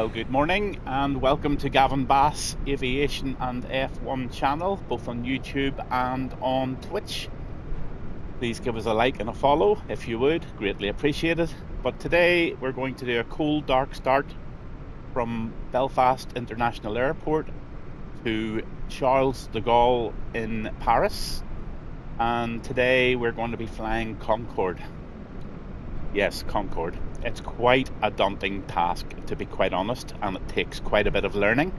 Well, good morning and welcome to Gavin Bass Aviation and F1 channel, both on YouTube and on Twitch. Please give us a like and a follow if you would, greatly appreciated. But today we're going to do a cold dark start from Belfast International Airport to Charles de Gaulle in Paris. And today we're going to be flying Concorde. Yes, Concorde. It's quite a daunting task, to be quite honest, and it takes quite a bit of learning.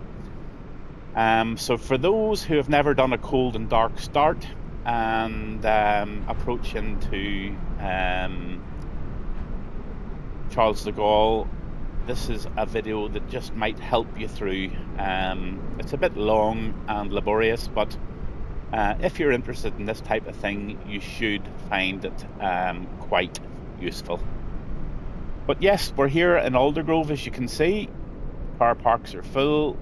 So for those who have never done a cold and dark start and approach into Charles de Gaulle, this is a video that just might help you through. It's a bit long and laborious, but if you're interested in this type of thing, you should find it quite useful. But yes, we're here in Aldergrove, as you can see. Car parks are full.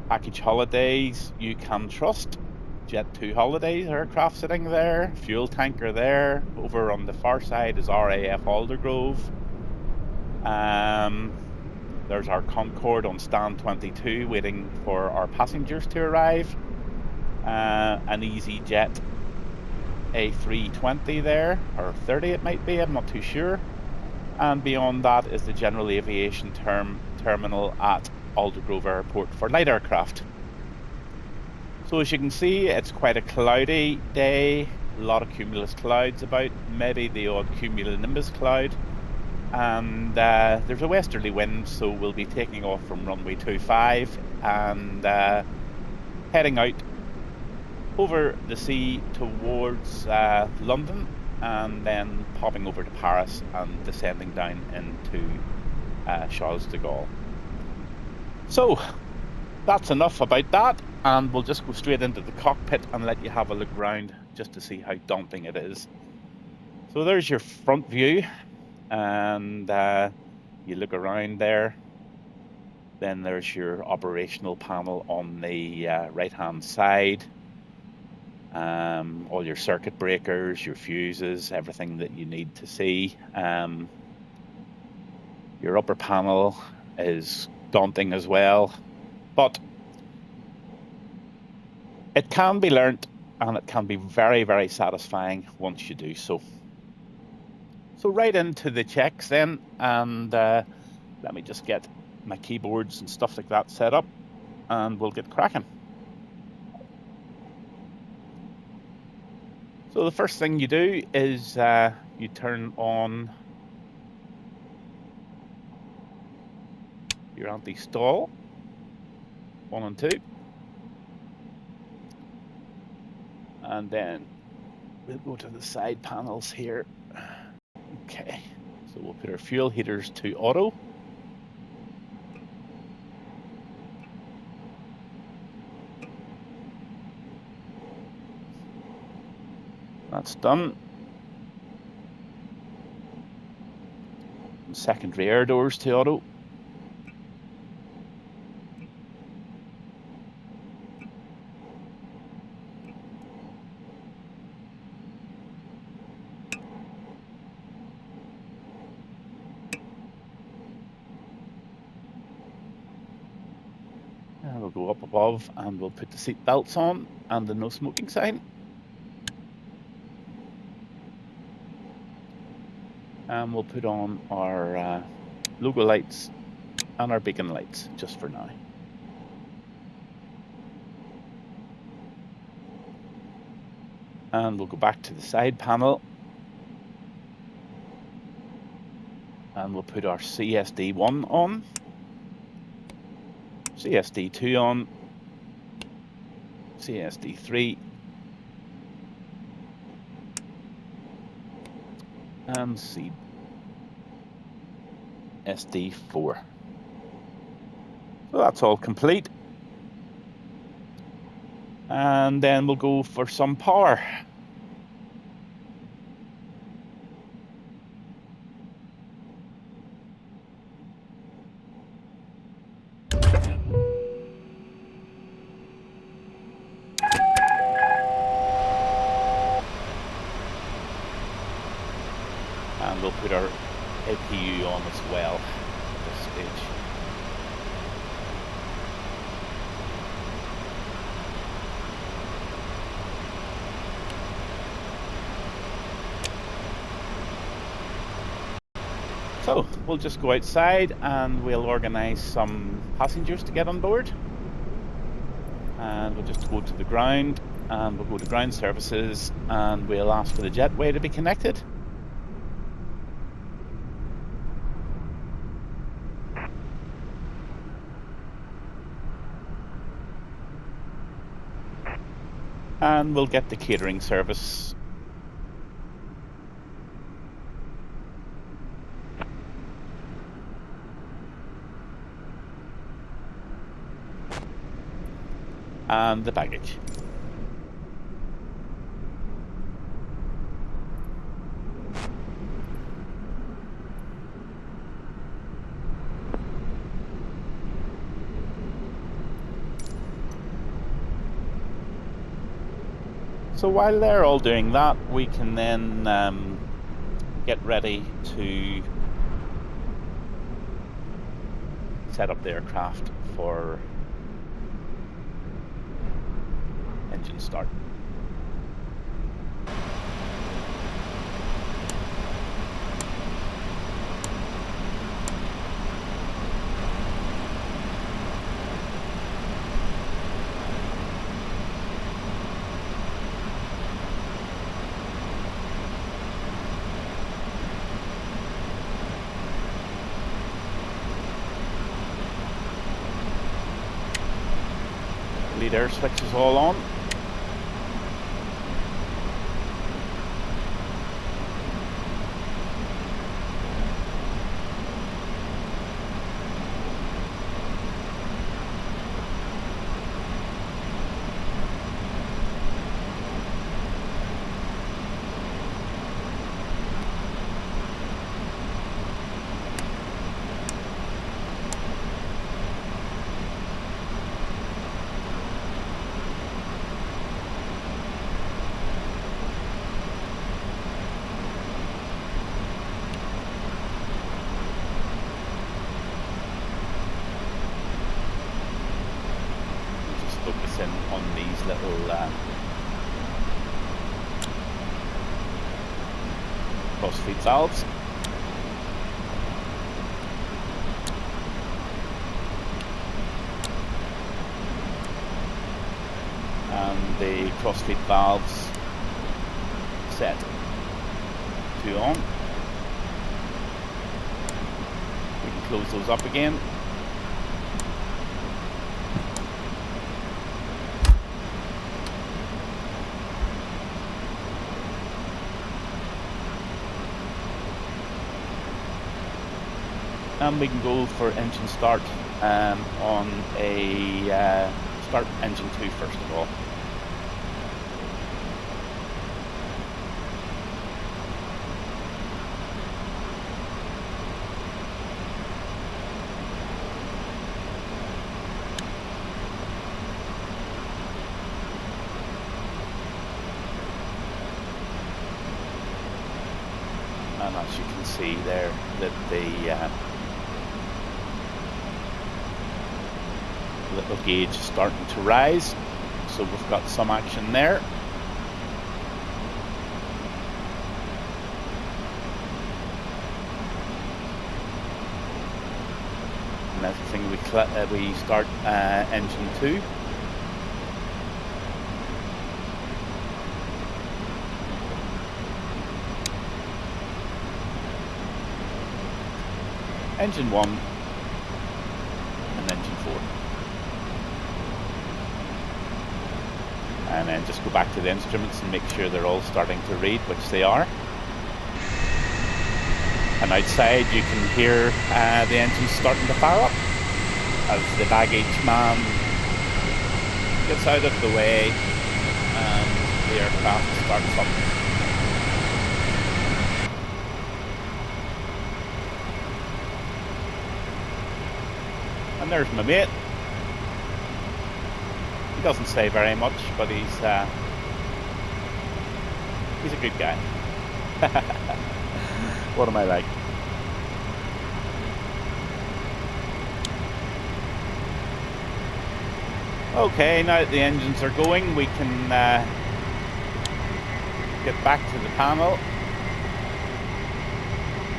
Package holidays you can trust. Jet2 holidays aircraft sitting there. Fuel tanker there. Over on the far side is RAF Aldergrove. There's our Concorde on stand 22 waiting for our passengers to arrive. An EasyJet A320 there, or 30 it might be, I'm not too sure. And beyond that is the General Aviation Terminal at Aldergrove Airport for light aircraft. So as you can see, it's quite a cloudy day, a lot of cumulus clouds about, maybe the odd cumulonimbus cloud. And there's a westerly wind, so we'll be taking off from runway 25 and heading out over the sea towards London, and then popping over to Paris and descending down into Charles de Gaulle. So that's enough about that, and we'll just go straight into the cockpit and let you have a look around just to see how daunting it is. So there's your front view, and you look around there. Then there's your operational panel on the right hand side. All your circuit breakers, your fuses, everything that you need to see. Your upper panel is daunting as well, but it can be learnt, and it can be very, very satisfying once you do so. So right into the checks then, and let me just get my keyboards and stuff like that set up, and we'll get cracking. So the first thing you do is you turn on your anti-stall, 1 and 2. And then we'll go to the side panels here. Okay, so we'll put our fuel heaters to auto. That's done. Secondary air doors to auto. And we'll go up above and we'll put the seat belts on and the no smoking sign. And we'll put on our logo lights and our beacon lights just for now. And we'll go back to the side panel and we'll put our CSD1 on, CSD2 on, CSD3, and CSD4. So that's all complete. And then we'll go for some power. And we'll put our APU on as well at this stage. we'll just go outside and we'll organise some passengers to get on board. And we'll just go to the ground and we'll go to ground services and we'll ask for the jetway to be connected. And we'll get the catering service. And the baggage. So while they're all doing that, we can then get ready to set up the aircraft for engine start. Lead air switch is all on. Focusing on these little cross-feed valves. And the cross-feed valves set to on. We can close those up again. And we can go for engine start on a start engine 2 first of all. And as you can see there that the little gauge is starting to rise, so we've got some action there. Next thing we start engine 2. Engine 1 and engine 4. And then just go back to the instruments and make sure they're all starting to read, which they are. And outside you can hear the engine starting to fire up as the baggage man gets out of the way and the aircraft starts up. And there's my mate. He doesn't say very much, but he's a good guy. What am I like? Okay, now that the engines are going, we can get back to the panel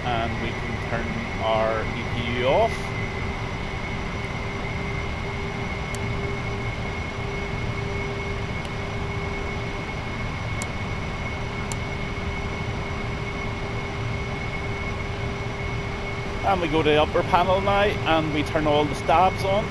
and we can turn our EPU off. And we go to the upper panel now and we turn all the stabs on.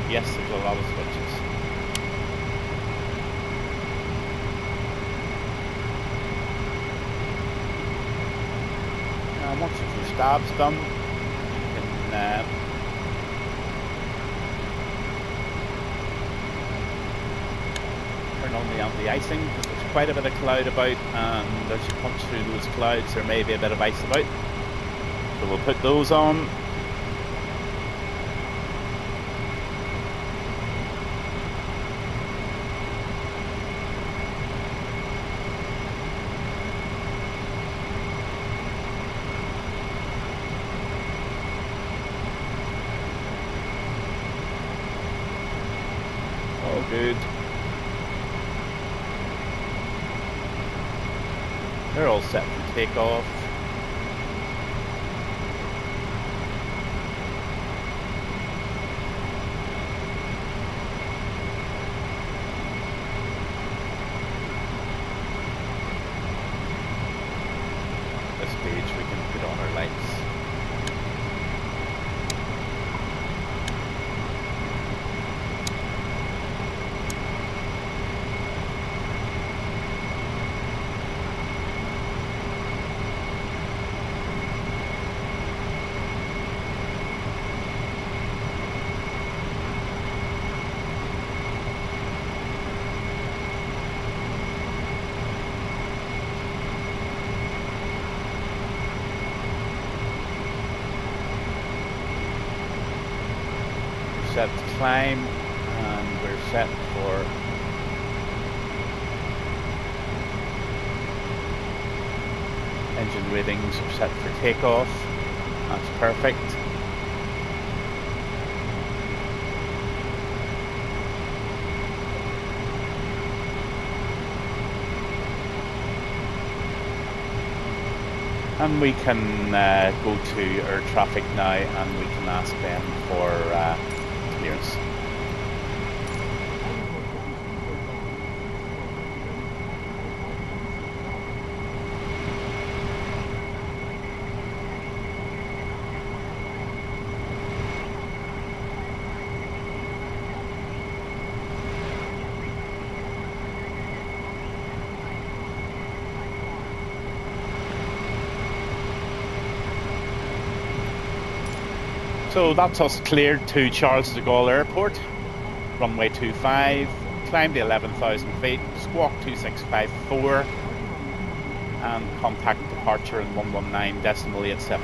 Yes, there's a lot of switches. And once your stab's done, you can turn on the anti-icing because there's quite a bit of cloud about, and as you punch through those clouds there may be a bit of ice about. So we'll put those on. All good. They're all set for takeoff. At this stage we can put on our lights. Set to climb, and we're set for engine ratings are set for takeoff. That's perfect. And we can go to air traffic now, and we can ask them for clearance. So that's us cleared to Charles de Gaulle Airport, runway 25, climb to 11,000 feet, squawk 2654, and contact departure in 119.875.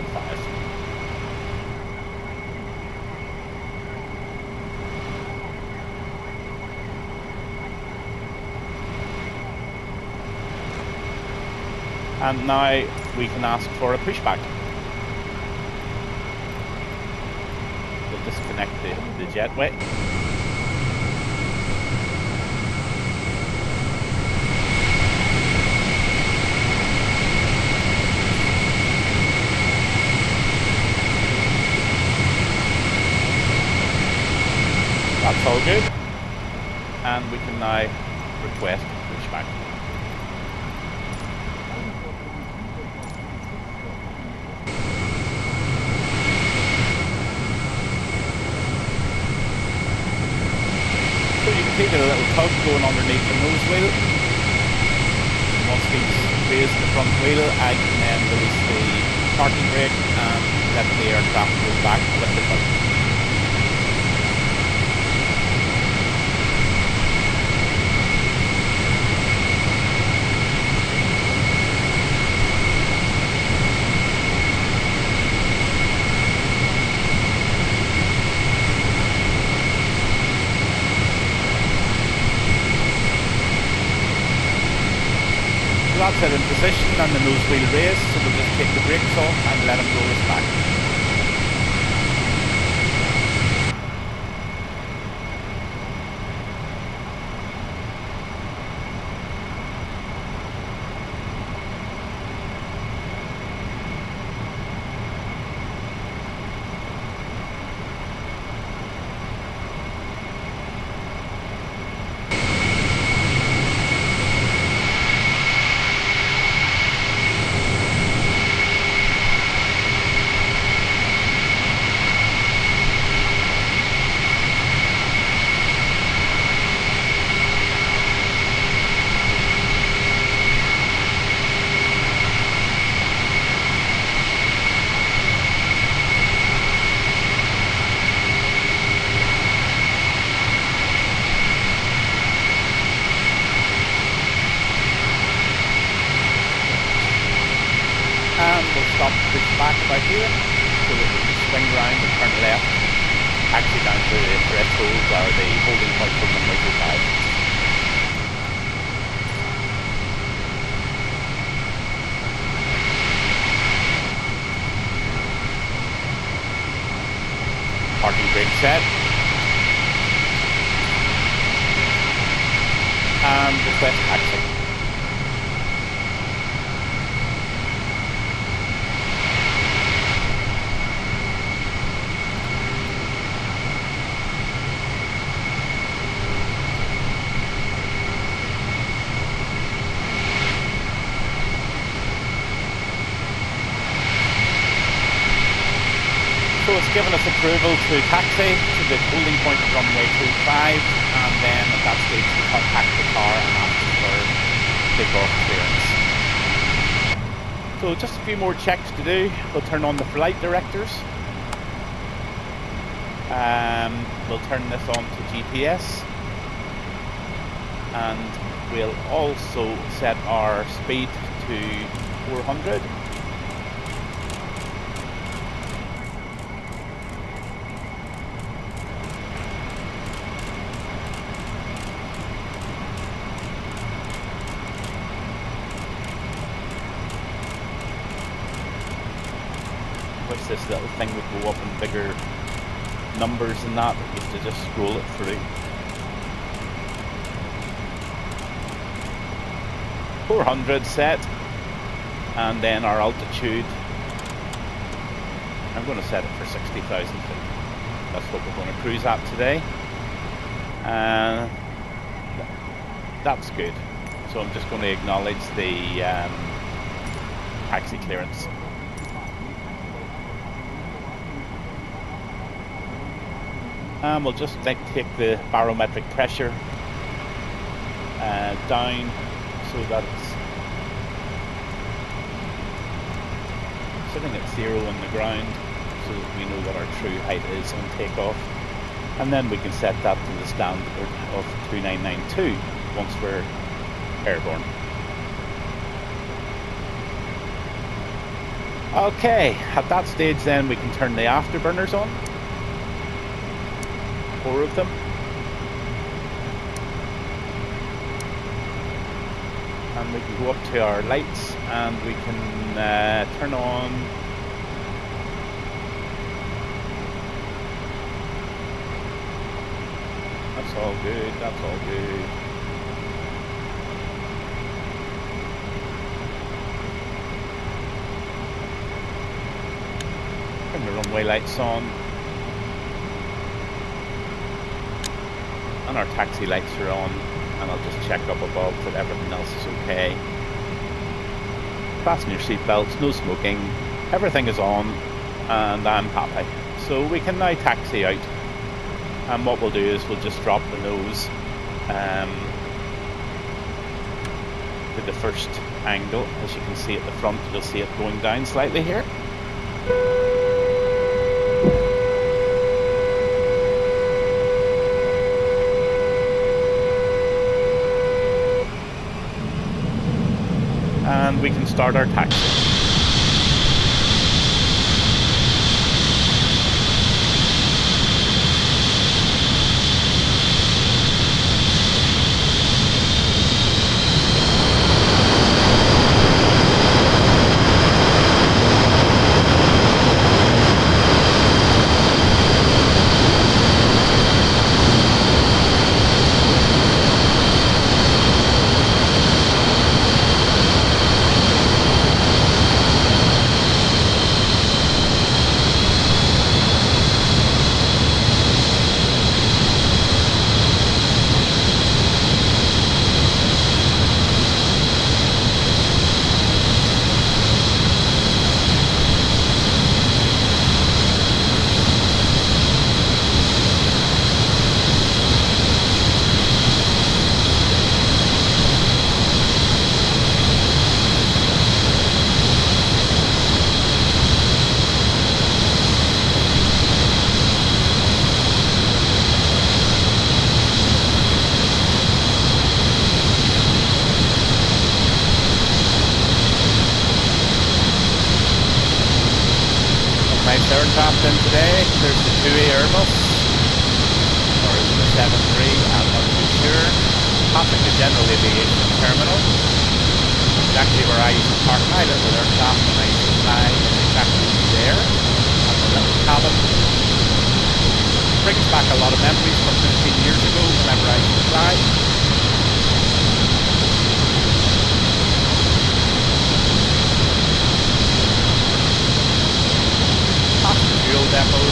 And now we can ask for a pushback. We'll disconnect the jetway. That's all good. And we can now request pushback. So you can take a little tug going underneath the nose wheel. And once he's raised the front wheel, I can then release the parking brake and let the aircraft go back with the tug. that's it in position and the nose wheel raised, so we'll just take the brakes off and let him roll us back. And we'll stop the pushback about here, so that we can swing round and turn left, actually down to the threshold or the holding point for runway 25. Parking brake set. And request taxi. So it's given us approval to taxi to the holding point of runway 25, and then at that stage we contact the car and ask them for takeoff clearance. So just a few more checks to do. We'll turn on the flight directors. We'll turn this on to GPS. And we'll also set our speed to 400. Wish this little thing would go up in bigger numbers than that. We used to just scroll it through. 400 set, and then our altitude, I'm going to set it for 60,000 feet. That's what we're going to cruise at today. That's good. So I'm just going to acknowledge the taxi clearance. And we'll just take the barometric pressure down so that it's sitting at 0 on the ground, so that we know what our true height is on takeoff. And then we can set that to the standard of 2992 once we're airborne. Okay, at that stage then we can turn the afterburners on. 4 of them. And we can go up to our lights and we can turn on that's all good, that's all good. Turn the runway lights on. And our taxi lights are on, and I'll just check up above that everything else is okay. Fasten your seatbelts, no smoking, everything is on, and I'm happy. So we can now taxi out, and what we'll do is we'll just drop the nose to the first angle. As you can see at the front, you'll see it going down slightly here. And we can start our taxi. aircraft in today. There's the 2A Airbus, or is it a 73? I'm not too sure. Passing the General Aviation Terminal. Exactly where I used to park my little aircraft when I used to fly, is exactly there. And the little cabin. Brings back a lot of memories from 15 years ago whenever I used to fly. Past the fuel depot.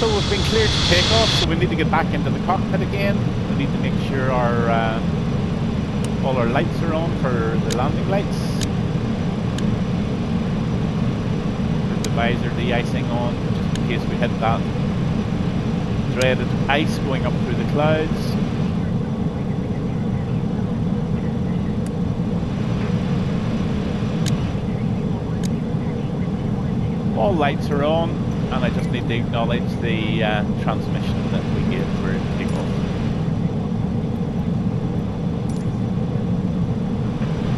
So we've been cleared to take off, so we need to get back into the cockpit again. We need to make sure our all our lights are on for the landing lights. Put the visor de-icing on, just in case we hit that dreaded ice going up through the clouds. All lights are on, and I just need to acknowledge the transmission that we gave for takeoff.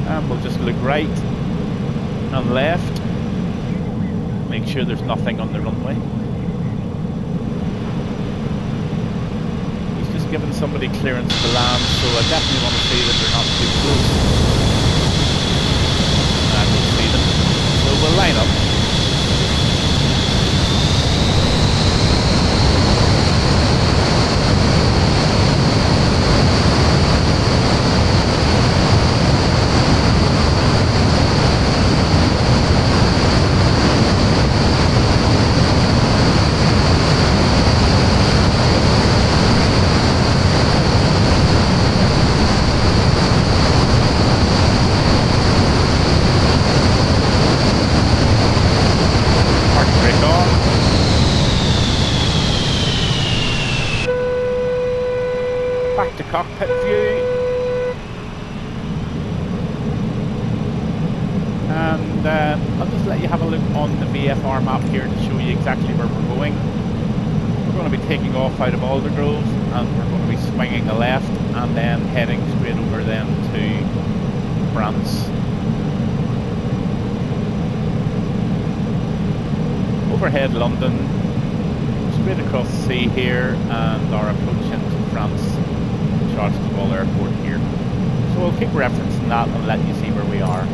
And we'll just look right and left, make sure there's nothing on the runway. He's just given somebody clearance to land, so I definitely want to see that they're not too close. I don't see them, so we'll line up. Back to cockpit view, and I'll just let you have a look on the VFR map here to show you exactly where we're going. We're going to be taking off out of Aldergrove, and we're going to be swinging a left and then heading straight over then to France. Overhead London, straight across the sea here, and our approach into France. Charles de Gaulle Airport here. So we'll keep referencing that and let you see where we are.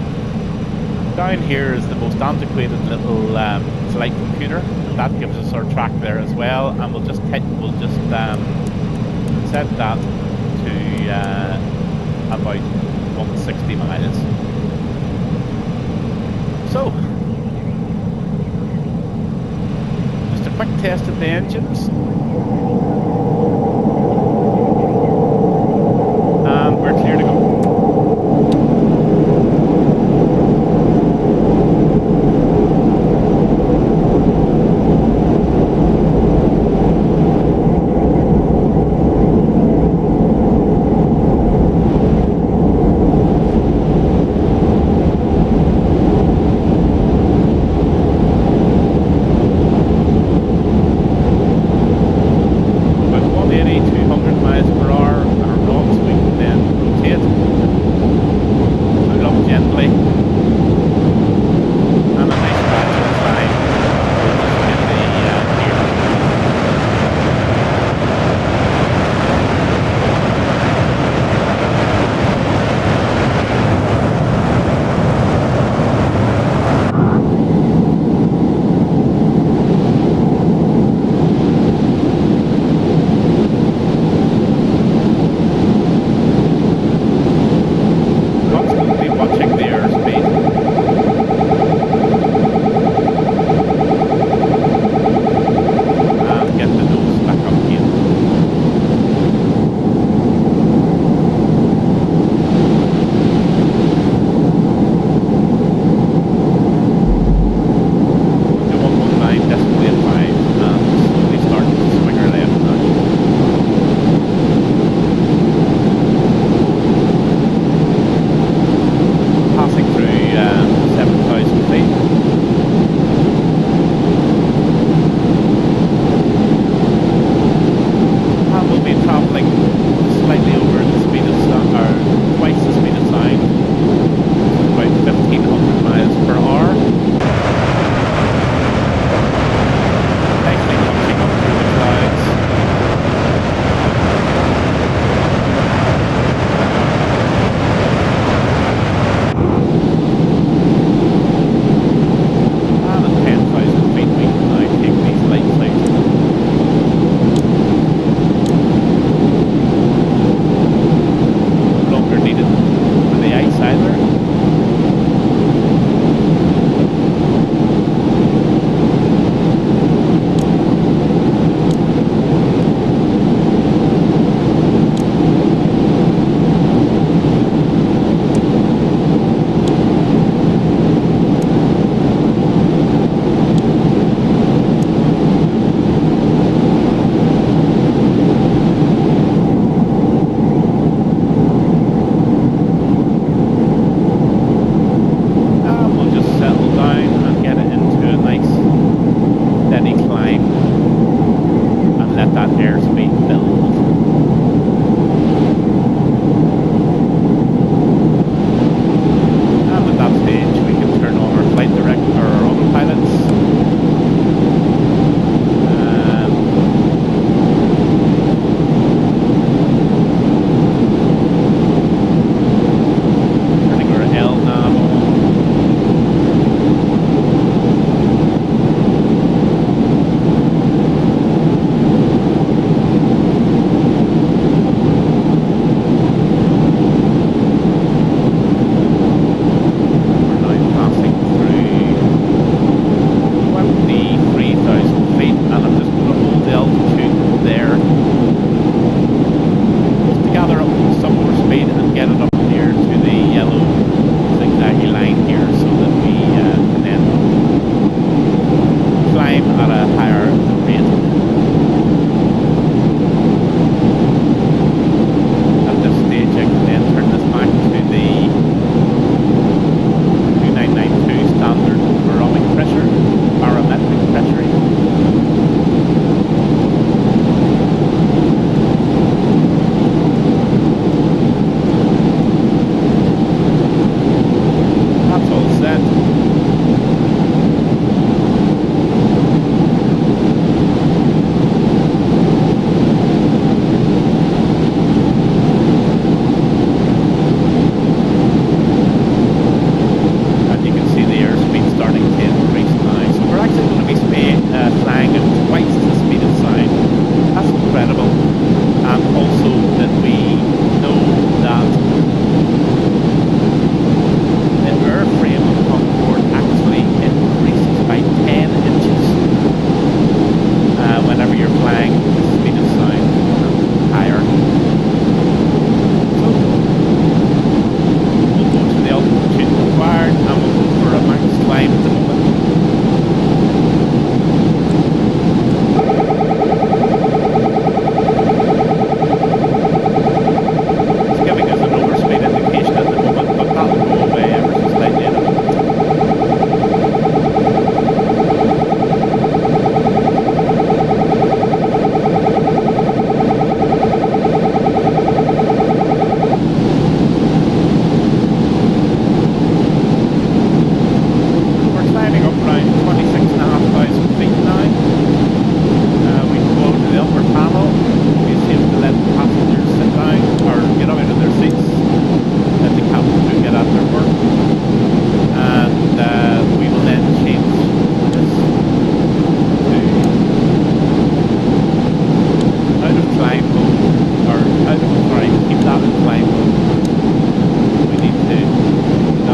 Down here is the most antiquated little flight computer, and that gives us our track there as well. And we'll just set that to about 160 miles. So just a quick test of the engines. We're clear to go.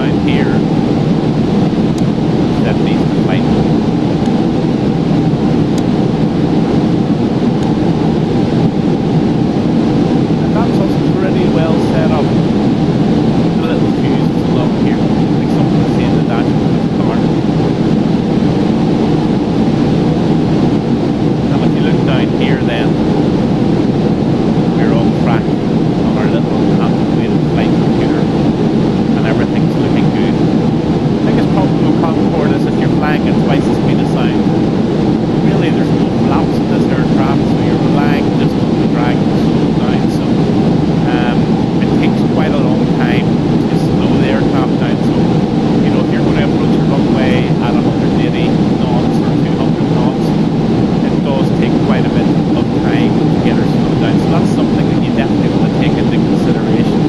down here, 70s to flight. And that's us pretty well set up. The little fuses along here, like something to see in the dashboard of the car. And if you look down here then, we're on track on our little antiquated flight computer, and everything's looking good. The biggest problem with Concorde is if you're flying at twice the speed of sound, really there's no flaps in this aircraft, so you're relying just on the drag to slow it down. So it takes quite a long time to slow the aircraft down. So you know, if you're going to approach a runway at 180 knots or 200 knots, it does take quite a bit of time to get her slowed down. So that's something that you definitely want to take into consideration.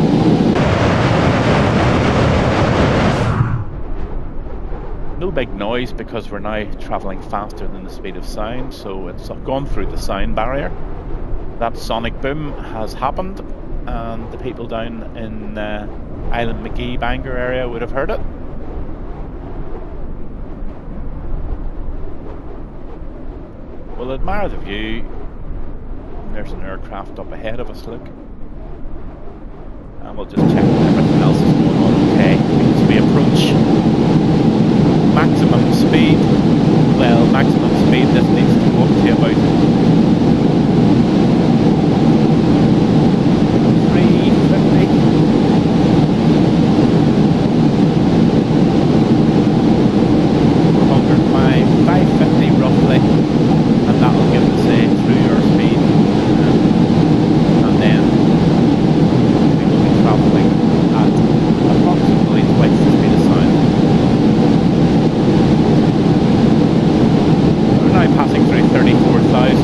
No big noise because we're now travelling faster than the speed of sound, so it's gone through the sound barrier. That sonic boom has happened, and the people down in Island McGee Bangor area would have heard it. We'll admire the view. There's an aircraft up ahead of us, look. And we'll just check that everything else is going on okay. As we approach maximum speed, well, maximum speed, this needs to go up to about 350. We're 550 roughly, and that'll give us a through our speed, and then we will be travelling at approximately twice the speed of sound. We're now passing through 34,000.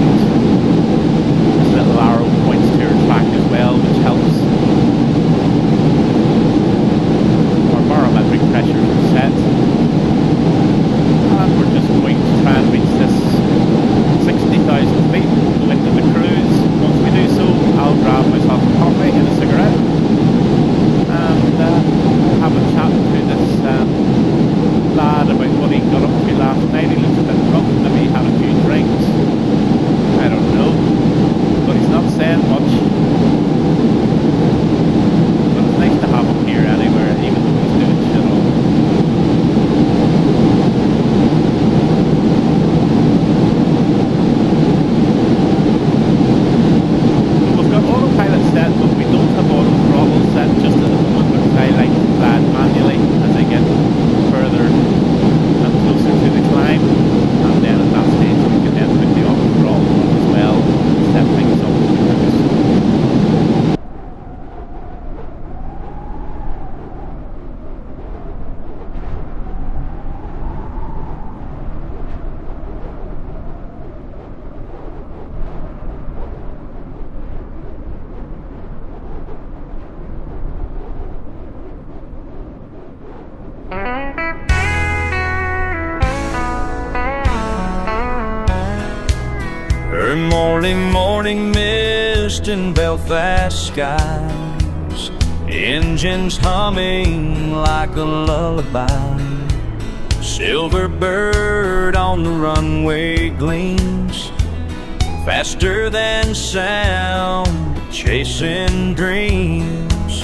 This little arrow points to our track as well, which helps. Our barometric pressures are set, and we're just going to try and reach this 60,000 feet, go into the cruise. Once we do so, I'll grab myself a coffee and a cigarette, and I'll have a chat to this lad about what he got up to last night. He looks a bit drunk, maybe he had a few drinks, I don't know, but he's not saying much. But it's nice to have him here anywhere, even though he's doing shit all. Autopilot set, but we don't have auto throttle set just at the moment, because I like to fly it manually as I get further and closer to the climb, and then at that stage we can then put the auto throttle on as well and set things up to the cruise. Early morning mist in Belfast skies, engines humming like a lullaby. Silver bird on the runway gleams, faster than sound, chasing dreams.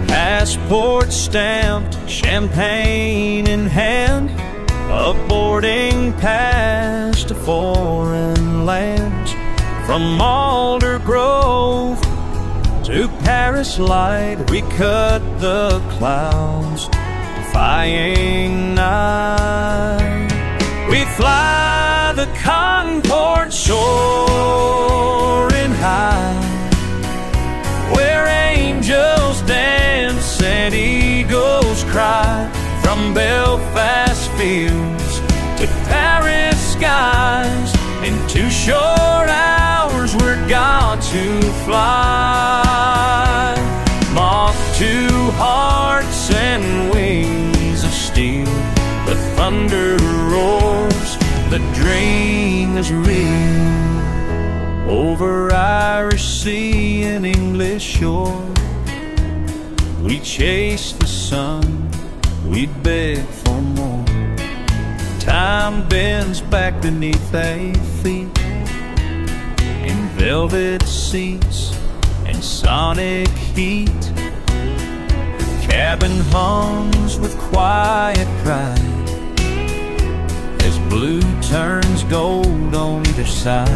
Passport stamped, champagne in hand, a boarding pass to foreign lands. From Alder Grove to Paris Light, we cut the clouds, defying night. We fly the Concorde, soaring high, where angels dance and eagles cry. From Belfast fields to Paris skies, in 2 short hours we're gone to fly. Moth to hearts and wings of steel, the thunder roars, the dream is real. Over Irish sea and English shore, we chase the sun we'd beg for more. Time bends back beneath their feet, in velvet seats and sonic heat. The cabin hums with quiet pride as blue turns gold on either side.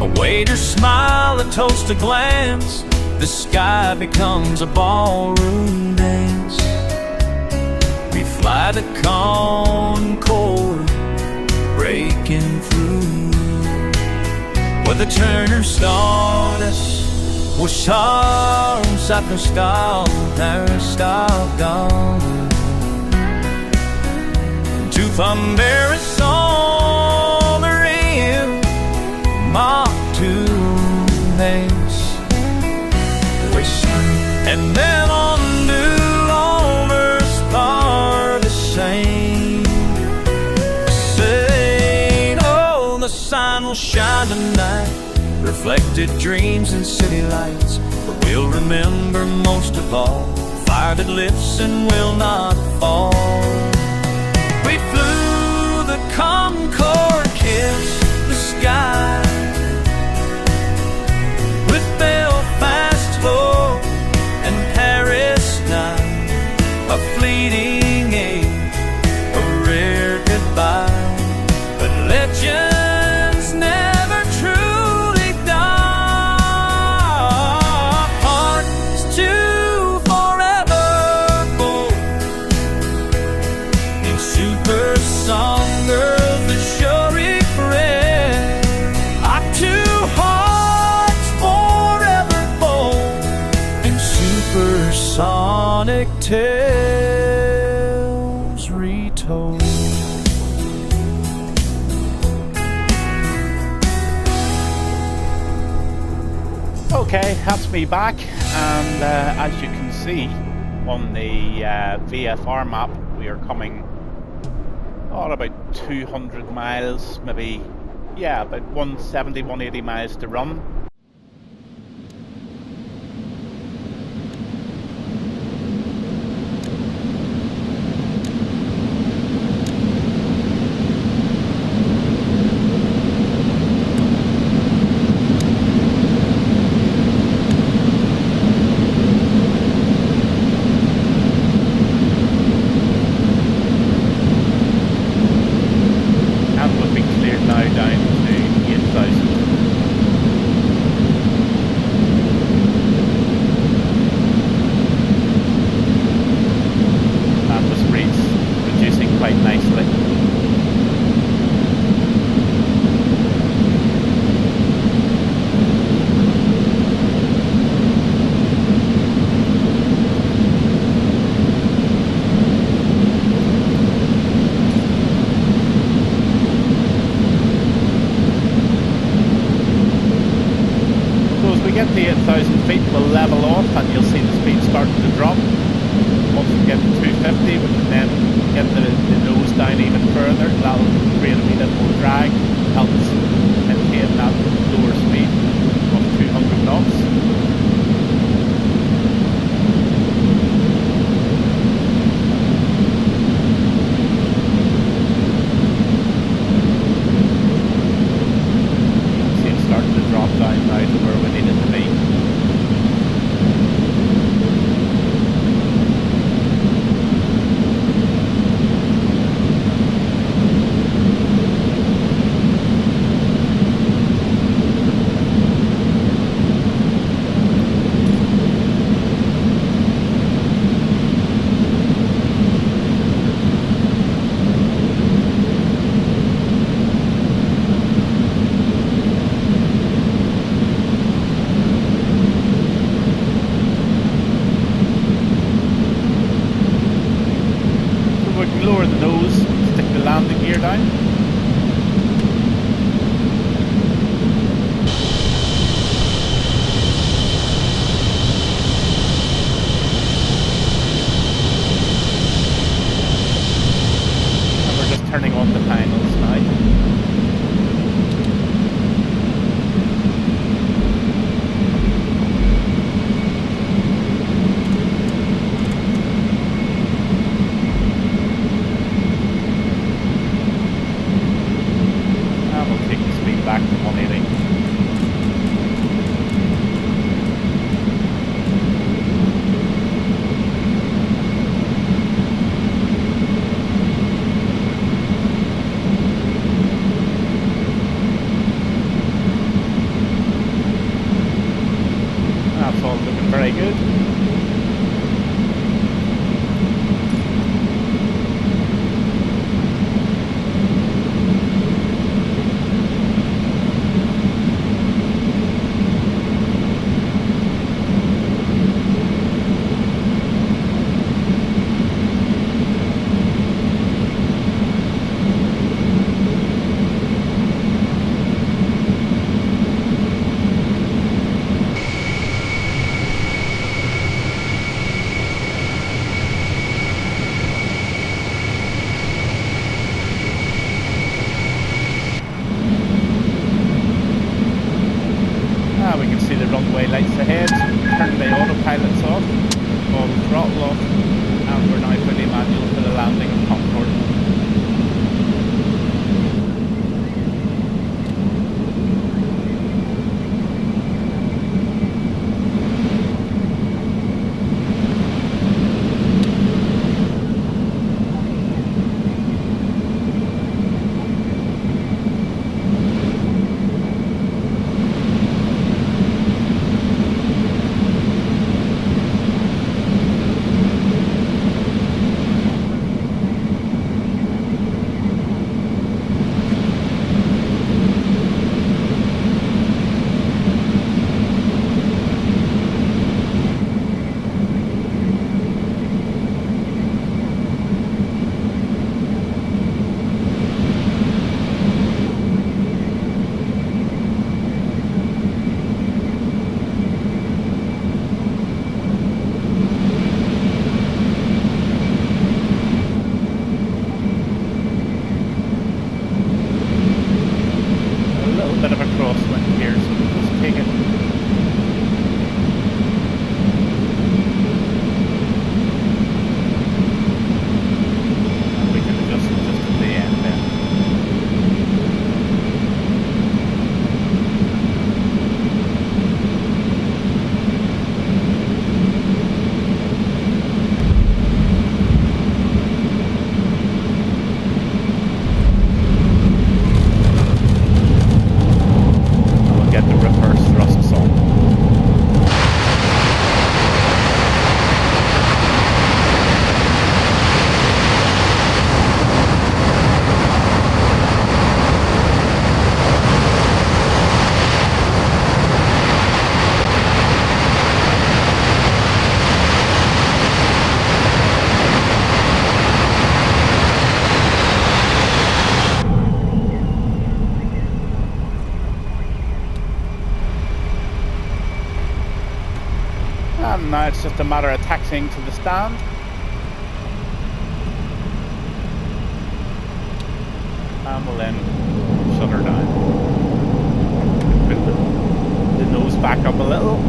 A waiter's smile, a toast, a glance, the sky becomes a ballroom dance. We fly the Concorde, breaking through where the Turner stardust was stars after stars after stars. To thunderous on the rim, Mach 2 names, and then on new lovers are the same. Saying, oh, the sun will shine tonight, reflected dreams and city lights. But we'll remember most of all fire that lifts and will not fall. We flew the Concorde, kissed the sky with Belfast hope and Paris night, a fleeting age, a rare goodbye. But legends never truly die. Hearts to forever bold in Supersonic, girls that sure regret. Our two hearts forever bold in Supersonic tales retold. Okay, that's me back, and as you can see on the VFR map, we are coming about 200 miles, maybe, yeah, about 170, 180 miles to run. Get to 8,000 feet, we'll level off and you'll see the speed starting to drop. Once we get to 250, we can then get the nose down even further. That'll create a wee bit more drag, help us maintain that lower speed of 200 knots. That's all looking very good. We can see the runway lights ahead, so we can turn the autopilots off, all the throttle off, and we're now fully manual for the landing of Concorde. Bit of a crosswind here, so we'll just take it. And we can adjust it just at the end then. And now it's just a matter of taxiing to the stand. And we'll then shut her down. Put the nose back up a little.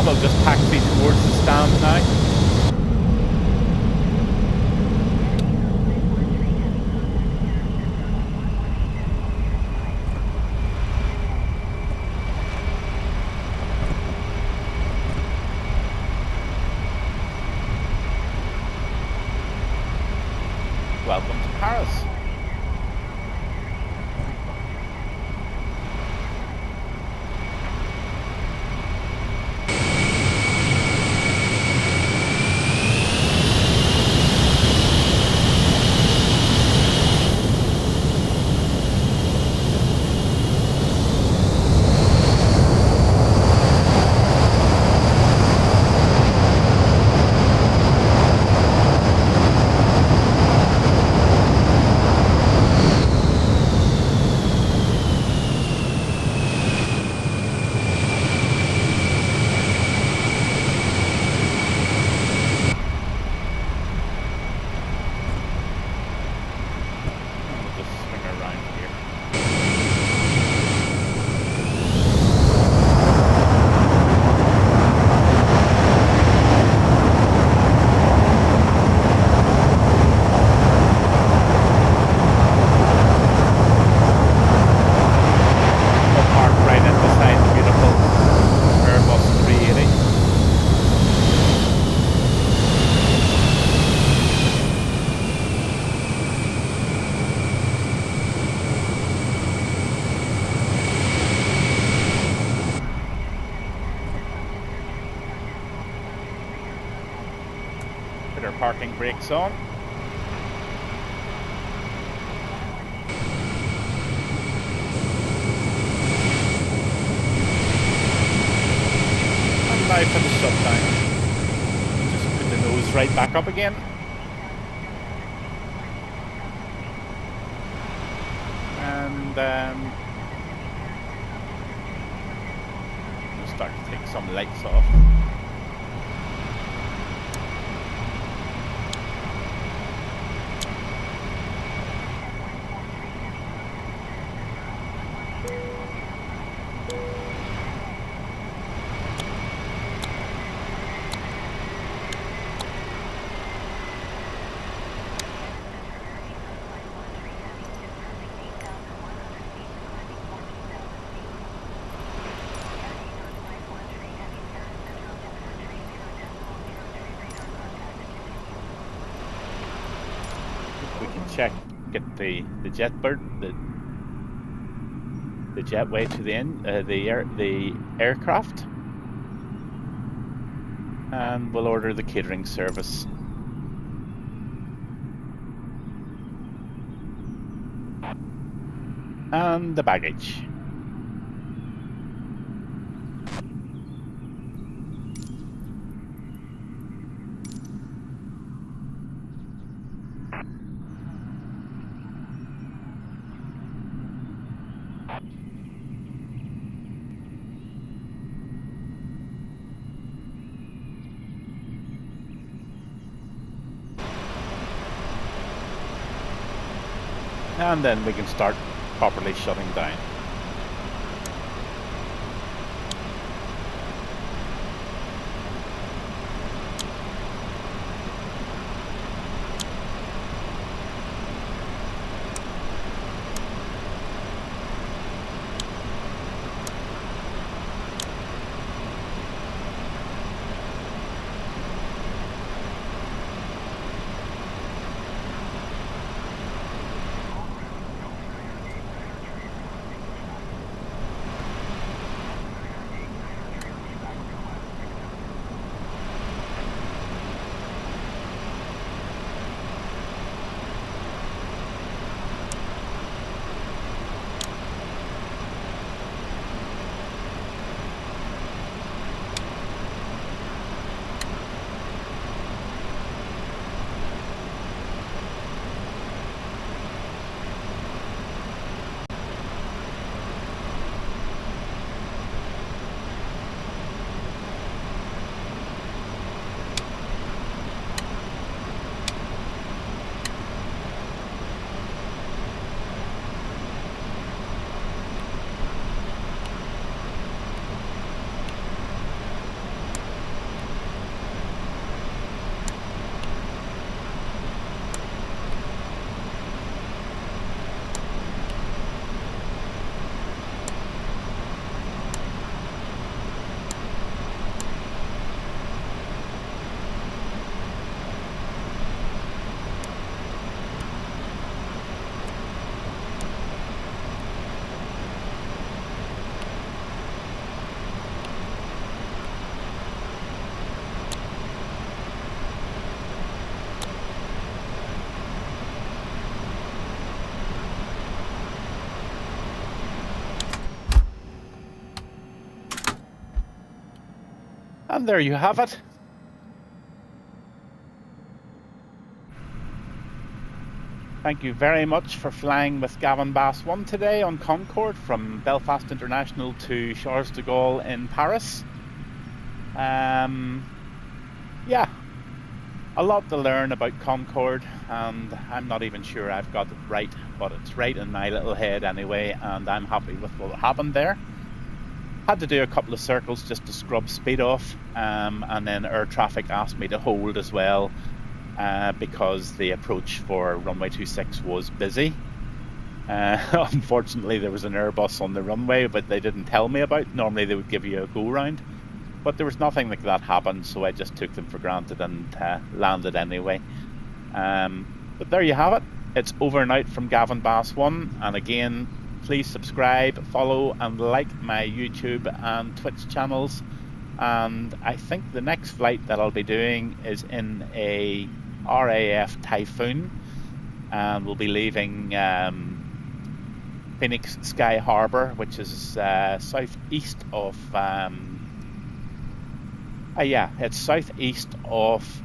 We'll just taxi towards the stand now. Welcome to Paris. parking brakes on. And now for the shutdown. And just put the nose right back up again. And we'll start to take some lights off. Check, get the jetbird, the jetway to the aircraft, and we'll order the catering service. And the baggage. And then we can start properly shutting down. And there you have it. Thank you very much for flying with Gavin Bass 1 today on Concorde from Belfast International to Charles de Gaulle in Paris. Yeah, a lot to learn about Concorde, and I'm not even sure I've got it right, but it's right in my little head anyway, and I'm happy with what happened there. Had to do a couple of circles just to scrub speed off, and then air traffic asked me to hold as well, because the approach for runway 26 was busy. Unfortunately, there was an Airbus on the runway, but they didn't tell me about. Normally they would give you a go round, but there was nothing like that happened, so I just took them for granted and landed anyway. But there you have it. It's over and out from Gavin Bass 1, and again, please subscribe, follow and like my YouTube and Twitch channels. And I think the next flight that I'll be doing is in a RAF Typhoon, and we'll be leaving Phoenix Sky Harbour, which is southeast of it's southeast of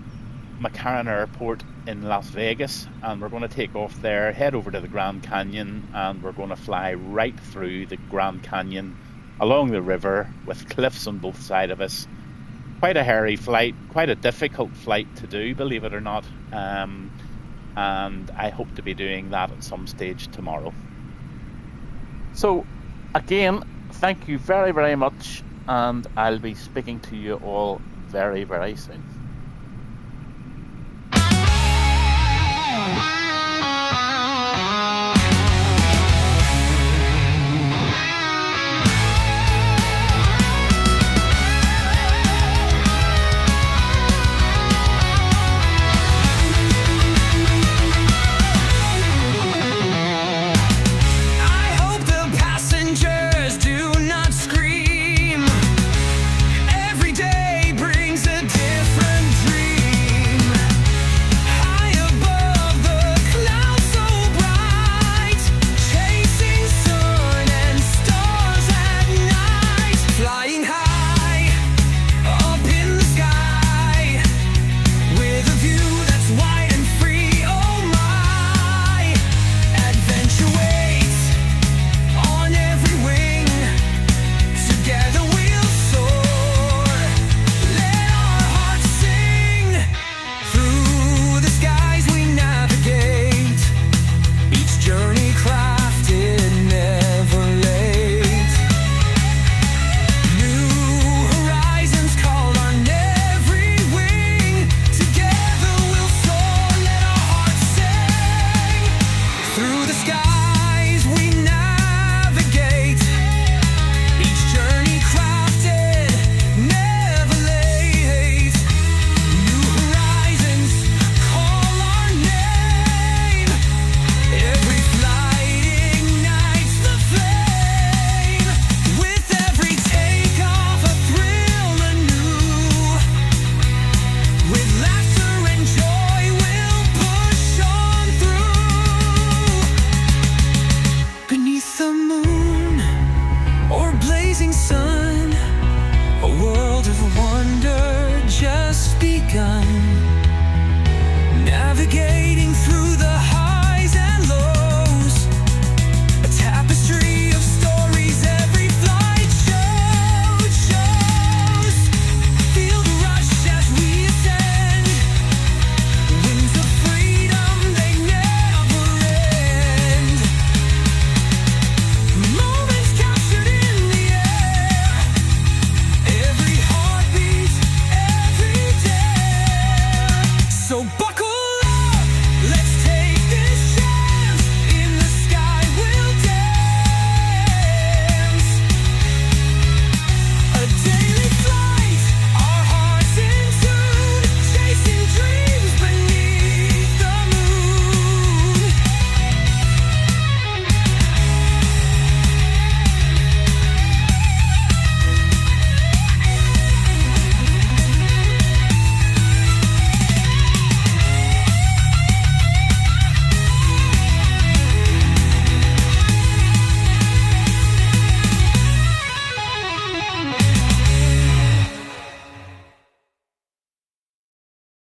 McCarran Airport in Las Vegas, and we're going to take off there, head over to the Grand Canyon, and we're going to fly right through the Grand Canyon along the river with cliffs on both sides of us. Quite a hairy flight, quite a difficult flight to do, believe it or not, and I hope to be doing that at some stage tomorrow. So again, thank you very, very much, and I'll be speaking to you all very, very soon.